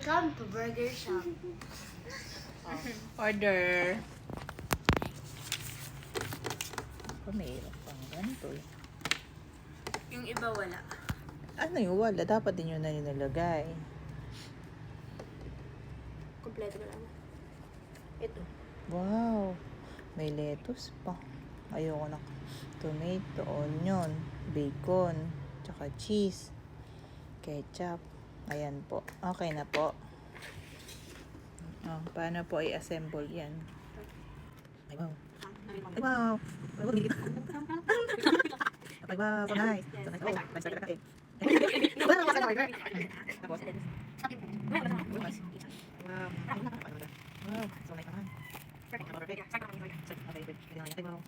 Welcome to Burger Shop. Order. May pang ganito eh. Yung iba wala. Ano yung wala? Dapat din yun na nilagay. Kompleto na lang. Ito. Wow. May lettuce pa. Ayoko na. Tomato, onion, bacon, tsaka cheese, ketchup. Ayan po. Okay na po. Oh, paano po i-assemble yan? Ay, wow. Ay, wow. Ay, wow. So nice. So nice. Oh, nice talaga eh. Tapos, wow. Wow. So nice naman. Perfect. Okay, good. Ay, wow.